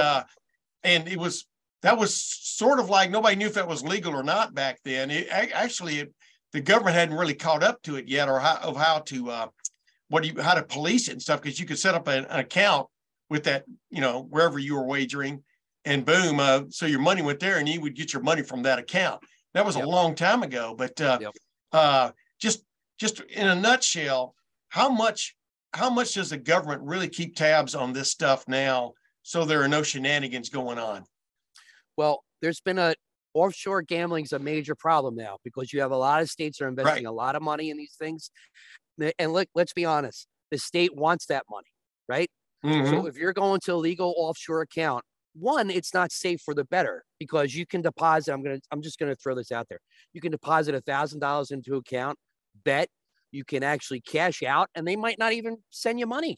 that was sort of like nobody knew if that was legal or not back then. The government hadn't really caught up to it yet, or how to police it and stuff, because you could set up an account with that, you know, wherever you were wagering, and boom, so your money went there, and you would get your money from that account. That was a long time ago, but just in a nutshell, how much does the government really keep tabs on this stuff now, so there are no shenanigans going on? Well, there's been offshore gambling is a major problem now, because you have a lot of states that are investing a lot of money in these things. And let's be honest, the state wants that money, right? Mm-hmm. So if you're going to a legal offshore account, one, it's not safe for the bettor, because you can deposit, I'm just going to throw this out there. You can deposit $1,000 into account, bet, you can actually cash out, and they might not even send you money.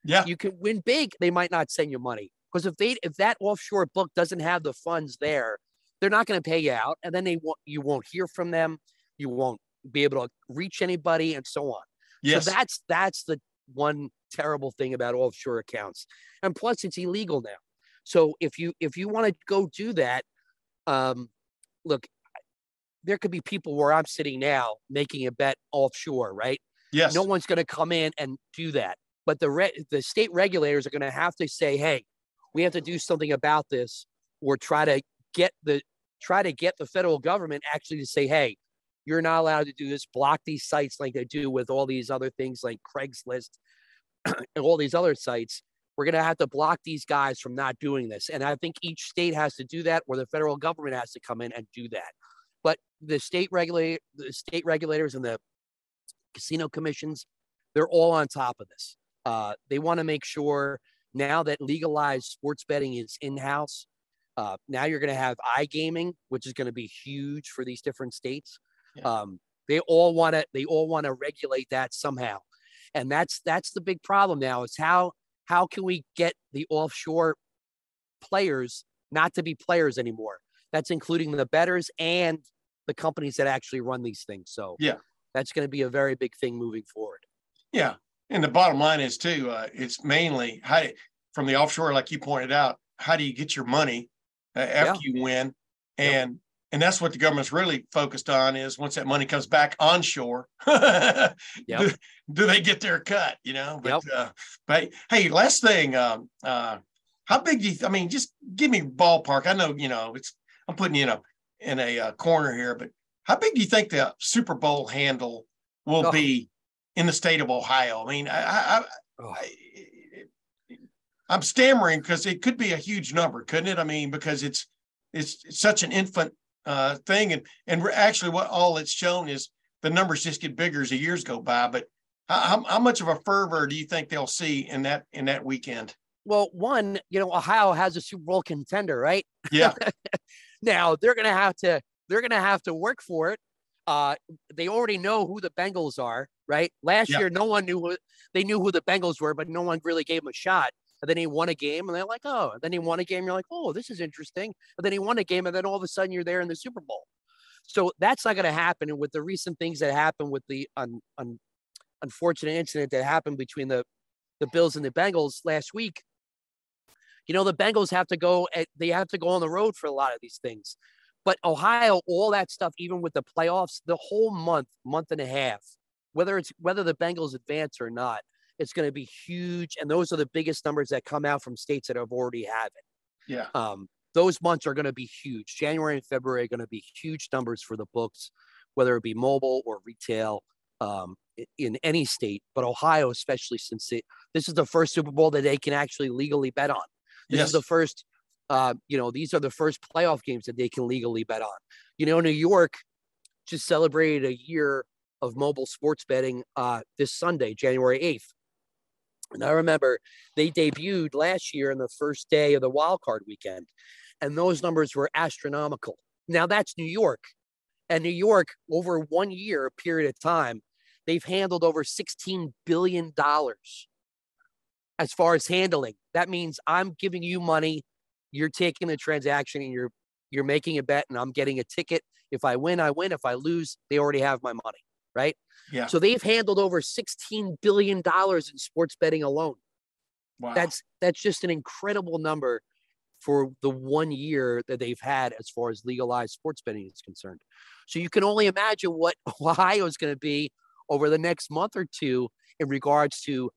Yeah. You can win big, they might not send you money. Because if that offshore book doesn't have the funds there, they're not going to pay you out, and then you won't hear from them. You won't be able to reach anybody, and so on. Yes. So that's the one terrible thing about offshore accounts, and plus it's illegal now. So if you want to go do that, look, there could be people where I'm sitting now making a bet offshore, right? Yes. No one's going to come in and do that, but the state regulators are going to have to say, hey, we have to do something about this, or try to get the federal government actually to say, hey, you're not allowed to do this, block these sites like they do with all these other things like Craigslist and all these other sites. We're going to have to block these guys from not doing this. And I think each state has to do that, or the federal government has to come in and do that. But the state regulators and the casino commissions, they're all on top of this. They want to make sure, now that legalized sports betting is in-house, now you're going to have iGaming, which is going to be huge for these different states. Yeah. They all want to regulate that somehow, and that's the big problem now. Is how can we get the offshore players not to be players anymore? That's including the bettors and the companies that actually run these things. So that's going to be a very big thing moving forward. Yeah. And the bottom line is too, it's mainly from the offshore, like you pointed out, how do you get your money after you win? And that's what the government's really focused on, is once that money comes back onshore, do they get their cut, but hey, last thing, how big do you, I mean, just give me ballpark. I know, I'm putting you in a corner here, but how big do you think the Super Bowl handle will be in the state of Ohio? I mean, I'm stammering because it could be a huge number, couldn't it? I mean, because it's such an infant thing, and actually what all it's shown is the numbers just get bigger as the years go by. But how much of a fervor do you think they'll see in that weekend? Well, one, Ohio has a Super Bowl contender, right? Yeah. Now they're gonna have to work for it. They already know who the Bengals are, right? Last year, no one knew they knew who the Bengals were, but no one really gave them a shot. And then he won a game, and they're like, oh. And then he won a game, you're like, oh, this is interesting. And then he won a game, and then all of a sudden you're there in the Super Bowl. So that's not going to happen. And with the recent things that happened with the unfortunate incident that happened between the Bills and the Bengals last week, the Bengals have to go on the road for a lot of these things. But Ohio, all that stuff, even with the playoffs, the whole month and a half, whether the Bengals advance or not, it's going to be huge. And those are the biggest numbers that come out from states that have already have it. Yeah. Those months are going to be huge. January and February are going to be huge numbers for the books, whether it be mobile or retail, in any state, but Ohio, especially, since this is the first Super Bowl that they can actually legally bet on. This is the first, these are the first playoff games that they can legally bet on. New York just celebrated a year of mobile sports betting this Sunday, January 8th. And I remember they debuted last year in the first day of the wild card weekend, and those numbers were astronomical. Now that's New York, and New York, over 1 year period of time, they've handled over $16 billion as far as handling. That means I'm giving you money, you're taking the transaction, and you're making a bet, and I'm getting a ticket. If I win, I win. If I lose, they already have my money, right? Yeah. So they've handled over $16 billion in sports betting alone. Wow. That's just an incredible number for the 1 year that they've had as far as legalized sports betting is concerned. So you can only imagine what Ohio is going to be over the next month or two in regards to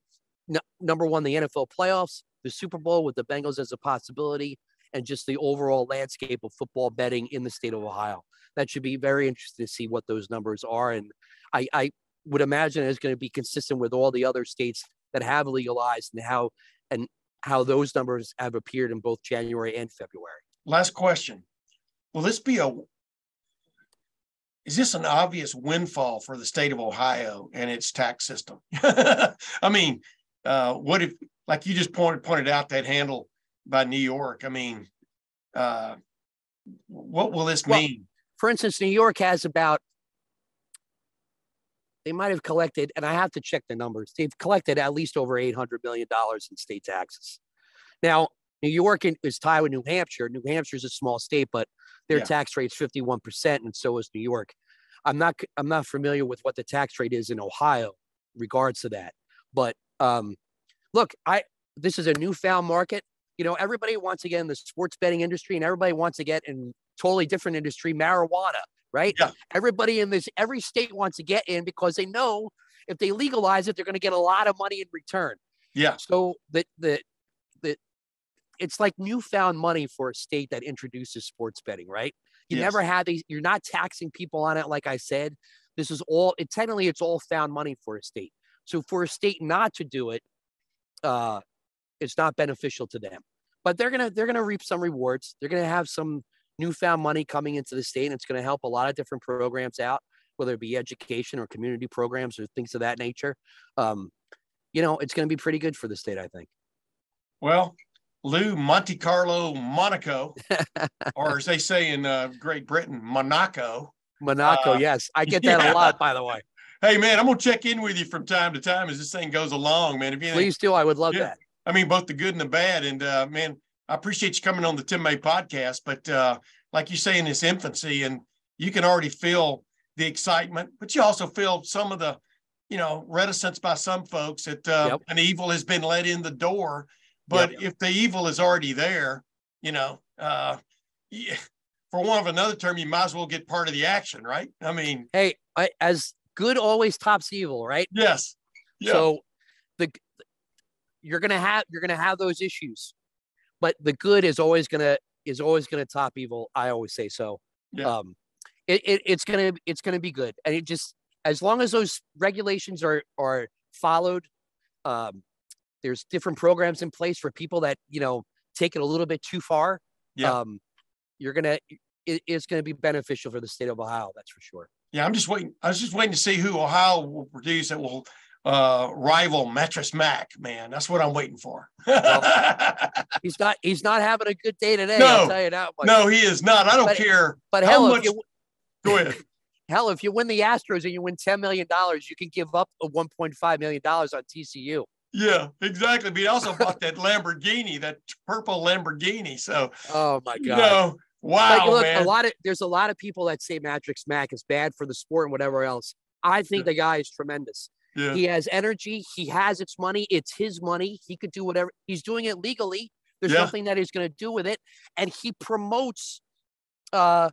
number one, the NFL playoffs, the Super Bowl with the Bengals as a possibility, and just the overall landscape of football betting in the state of Ohio. That should be very interesting to see what those numbers are. And I would imagine it's going to be consistent with all the other states that have legalized, and how those numbers have appeared in both January and February. Last question. Will this be is this an obvious windfall for the state of Ohio and its tax system? I mean, what if, like you just pointed out, that handle by New York? I mean, what will this mean? For instance, New York has they might have collected, and I have to check the numbers, they've collected at least over $800 million in state taxes. Now, New York is tied with New Hampshire. New Hampshire is a small state, but their tax rate is 51%, and so is New York. I'm not familiar with what the tax rate is in Ohio in regards to that. But look, this is a newfound market. Everybody wants to get in the sports betting industry, and everybody wants to get in totally different industry, marijuana, right? Yeah. Everybody in every state wants to get in because they know if they legalize it, they're going to get a lot of money in return. Yeah. So it's like newfound money for a state that introduces sports betting, right? You never had these, you're not taxing people on it. Like I said, this is all, technically it's all found money for a state. So for a state not to do it, it's not beneficial to them, but they're going to reap some rewards. They're going to have some newfound money coming into the state, and it's going to help a lot of different programs out, whether it be education or community programs or things of that nature. It's going to be pretty good for the state, I think. Well, Lou, Monte Carlo, Monaco, or as they say in Great Britain, Monaco. Monaco, yes. I get that a lot, by the way. Hey, man, I'm going to check in with you from time to time as this thing goes along, man. Please do. I would love that. I mean, both the good and the bad. And, man, I appreciate you coming on the Tim May podcast. But like you say, in its infancy, and you can already feel the excitement, but you also feel some of the, reticence by some folks that an evil has been let in the door. But if the evil is already there, Yeah, for want of another term, you might as well get part of the action, right? I mean, hey, as good always tops evil, right? Yes. Yeah. So the you're gonna have those issues, but the good is always gonna top evil. I always say so. Yeah. It's gonna be good, and it just as long as those regulations are followed. There's different programs in place for people that take it a little bit too far. Yeah. It's gonna be beneficial for the state of Ohio. That's for sure. Yeah, I'm just waiting. I was just waiting to see who Ohio will produce that will rival Mattress Mac. Man, that's what I'm waiting for. Well, he's not having a good day today. No, I'll tell you that much. No, he is not. I don't care. But hell, much. Go ahead. Hell, if you win the Astros and you win $10 million, you can give up $1.5 million on TCU. Yeah, exactly. But he also bought that Lamborghini, that purple Lamborghini. So, oh my God. Wow, look, man. There's a lot of people that say Mattress Mac is bad for the sport and whatever else. I think the guy is tremendous. Yeah. He has energy. He has its money. It's his money. He could do whatever. He's doing it legally. There's nothing that he's going to do with it. And he promotes the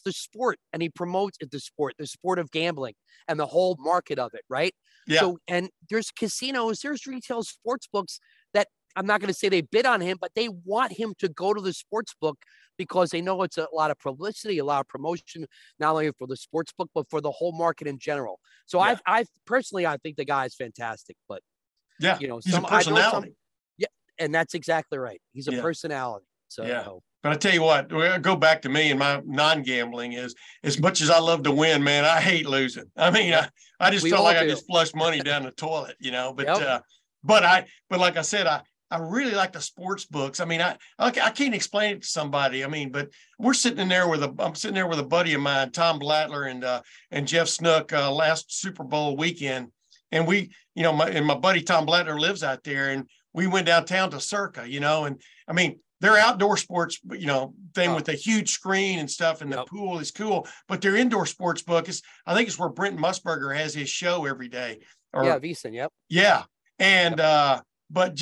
sport, and he promotes the sport of gambling and the whole market of it. Right. Yeah. So, and there's casinos, there's retail sports books that I'm not going to say they bid on him, but they want him to go to the sports book because they know it's a lot of publicity, a lot of promotion, not only for the sports book, but for the whole market in general. So I personally, I think the guy is fantastic, but he's a personality. And that's exactly right. He's a personality. So, But I tell you what, go back to me and my non-gambling is as much as I love to win, man, I hate losing. I mean, I just felt like I just flushed money down the toilet, but, but like I said, I really like the sports books. I mean, I can't explain it to somebody. I mean, but I'm sitting there with a buddy of mine, Tom Blattler and Jeff Snook last Super Bowl weekend. And we, my buddy Tom Blattler lives out there, and we went downtown to Circa, and I mean, their outdoor sports, thing with a huge screen and stuff, and the pool is cool. But their indoor sports book I think it's where Brent Musburger has his show every day. VEASAN, yep. Yeah, and but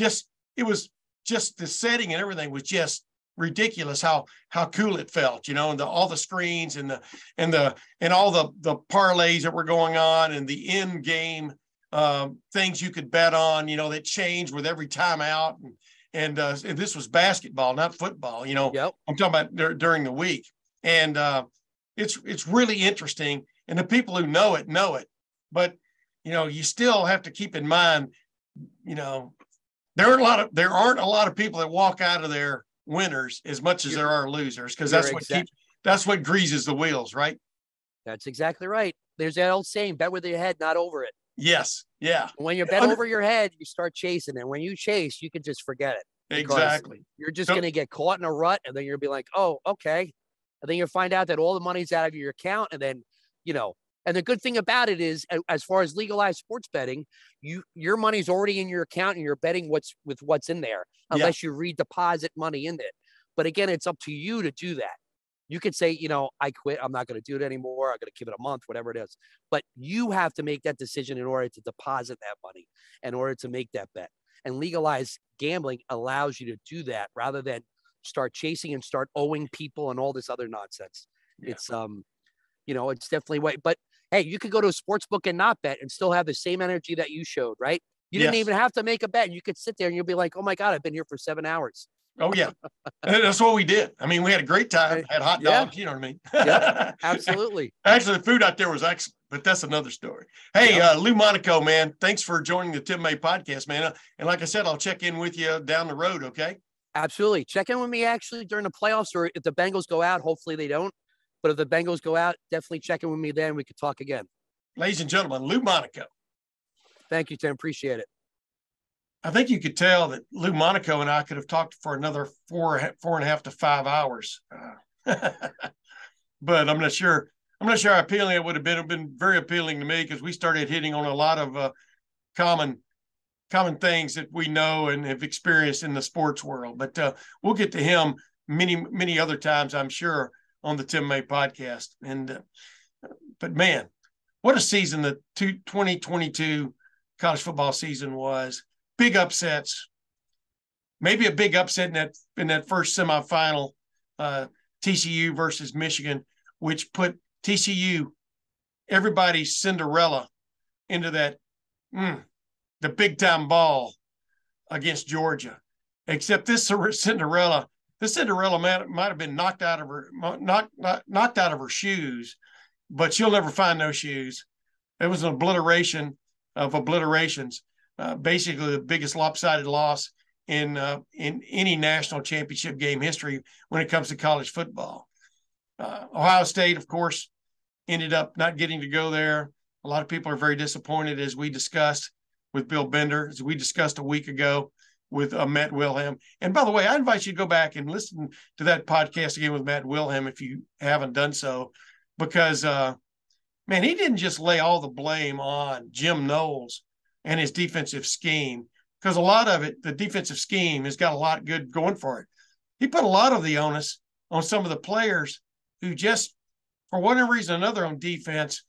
it was just the setting and everything was just ridiculous. How cool it felt, and all the screens and all the parlays that were going on and the in game things you could bet on, that changed with every timeout. And this was basketball, not football, I'm talking about during the week. And it's really interesting. And the people who know it, but, you still have to keep in mind, there aren't a lot of people that walk out of there winners as much as there are losers. Cause that's what greases the wheels, right? That's exactly right. There's that old saying, bet with your head, not over it. Yes. Yeah. When you bet over your head, you start chasing. And when you chase, you can just forget it. Exactly. You're just going to get caught in a rut. And then you'll be like, oh, okay. And then you'll find out that all the money's out of your account. And then, and the good thing about it is, as far as legalized sports betting, your money's already in your account and you're betting what's in there, unless you redeposit money in it. But again, it's up to you to do that. You could say, I quit. I'm not going to do it anymore. I'm going to give it a month, whatever it is. But you have to make that decision in order to deposit that money, in order to make that bet. And legalized gambling allows you to do that rather than start chasing and start owing people and all this other nonsense. Yeah. It's, it's definitely way. But hey, you could go to a sports book and not bet and still have the same energy that you showed, right? You didn't even have to make a bet. You could sit there and you'll be like, oh my God, I've been here for 7 hours. Oh, yeah. That's what we did. I mean, we had a great time, had hot dogs, you know what I mean? Yeah, absolutely. Actually, the food out there was excellent, but that's another story. Hey, Lou Monaco, man, thanks for joining the Tim May podcast, man. And like I said, I'll check in with you down the road, okay? Absolutely. Check in with me actually during the playoffs, or if the Bengals go out, hopefully they don't. But if the Bengals go out, definitely check in with me then. We could talk again. Ladies and gentlemen, Lou Monaco. Thank you, Tim. Appreciate it. I think you could tell that Lou Monaco and I could have talked for another 4.5 to 5 hours. But I'm not sure how appealing it would have been. It would have been very appealing to me because we started hitting on a lot of common things that we know and have experienced in the sports world. But we'll get to him many other times, I'm sure, on the Tim May podcast. And but man, what a season the 2022 college football season was. Big upsets, maybe a big upset in that first semifinal, TCU versus Michigan, which put TCU, everybody's Cinderella, into that the big time ball against Georgia. Except this Cinderella might have been knocked out of her shoes, but she'll never find those shoes. It was an obliteration of obliterations. Basically, the biggest lopsided loss in any national championship game history when it comes to college football. Ohio State, of course, ended up not getting to go there. A lot of people are very disappointed, as we discussed with Bill Bender, as we discussed a week ago with Matt Wilhelm. And by the way, I invite you to go back and listen to that podcast again with Matt Wilhelm if you haven't done so, because, man, he didn't just lay all the blame on Jim Knowles and his defensive scheme, because a lot of it, the defensive scheme, has got a lot good going for it. He put a lot of the onus on some of the players who just, for whatever reason or another on defense,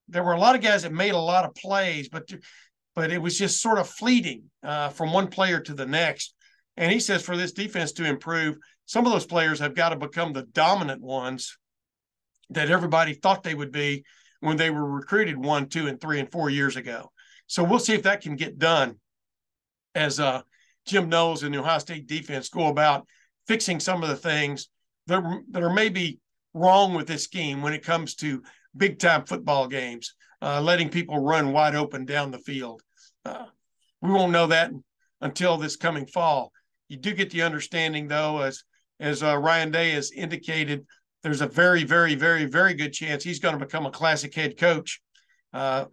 there were a lot of guys that made a lot of plays, but it was just sort of fleeting from one player to the next. And he says for this defense to improve, some of those players have got to become the dominant ones that everybody thought they would be when they were recruited 1, 2, and 3, and 4 years ago. So we'll see if that can get done as Jim Knowles and the Ohio State defense go about fixing some of the things that are maybe wrong with this scheme when it comes to big-time football games, letting people run wide open down the field. We won't know that until this coming fall. You do get the understanding, though, as Ryan Day has indicated, there's a very, very, very, very good chance he's going to become a classic head coach as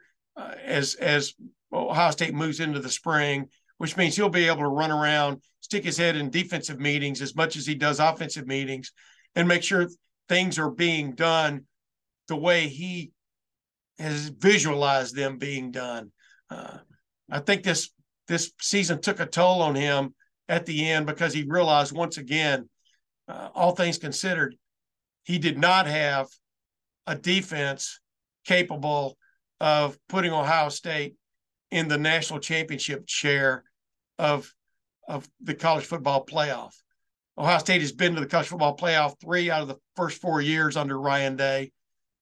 Ohio State moves into the spring, which means he'll be able to run around, stick his head in defensive meetings as much as he does offensive meetings, and make sure things are being done the way he has visualized them being done. I think this season took a toll on him at the end because he realized once again, all things considered, he did not have a defense capable of putting Ohio State in the national championship share of the college football playoff. Ohio State has been to the college football playoff 3 out of the first 4 years under Ryan Day,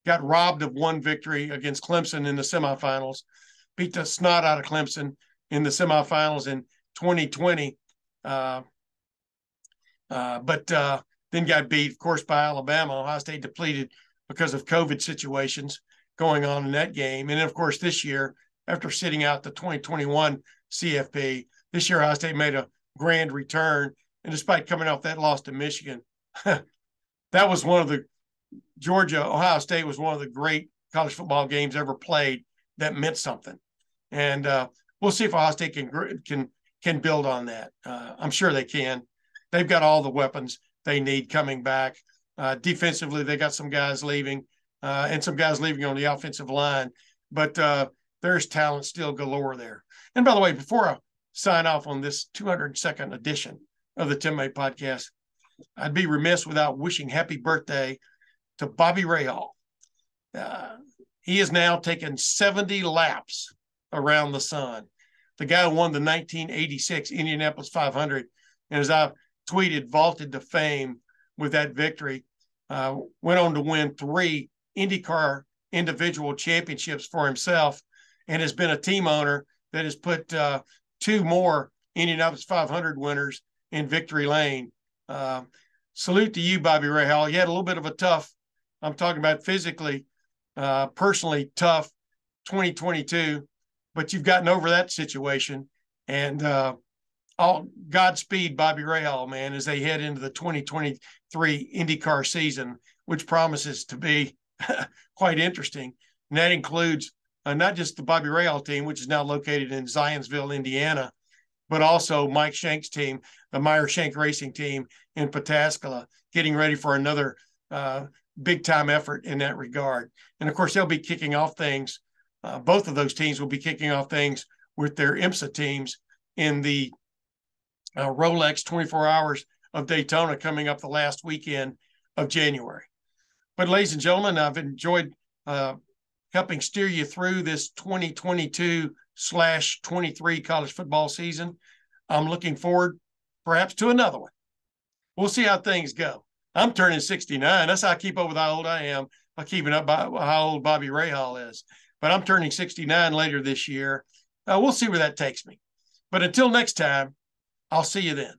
got robbed of one victory against Clemson in the semifinals, beat the snot out of Clemson in the semifinals in 2020, but then got beat, of course, by Alabama. Ohio State depleted because of COVID situations going on in that game. And then, of course, this year, after sitting out the 2021 CFP, this year Ohio State made a grand return. And despite coming off that loss to Michigan, that was one of the Ohio State was one of the great college football games ever played that meant something. And we'll see if Ohio State can build on that. I'm sure they can. They've got all the weapons they need coming back. Defensively, they got some guys leaving and some guys leaving on the offensive line. But there's talent still galore there. And by the way, before I sign off on this 202nd edition of the Tim May Podcast, I'd be remiss without wishing happy birthday to Bobby Rahal. He has now taken 70 laps around the sun. The guy who won the 1986 Indianapolis 500, and as I tweeted, vaulted to fame with that victory, went on to win 3 IndyCar individual championships for himself, and has been a team owner that has put 2 more Indianapolis 500 winners in victory lane. Salute to you, Bobby Rahal. You had a little bit of a tough, I'm talking about physically, personally tough 2022, but you've gotten over that situation. And all Godspeed, Bobby Rahal, man, as they head into the 2023 IndyCar season, which promises to be quite interesting. And that includes not just the Bobby Rahal team, which is now located in Zionsville, Indiana, but also Mike Shank's team, the Meyer Shank Racing team in Pataskala, getting ready for another big-time effort in that regard. And, of course, they'll be kicking off things. Both of those teams will be kicking off things with their IMSA teams in the Rolex 24 Hours of Daytona coming up the last weekend of January. But, ladies and gentlemen, I've enjoyed helping steer you through this 2022/23 college football season. I'm looking forward perhaps to another one. We'll see how things go. I'm turning 69. That's how I keep up with how old I am by keeping up by how old Bobby Rahal is. But I'm turning 69 later this year. We'll see where that takes me. But until next time, I'll see you then.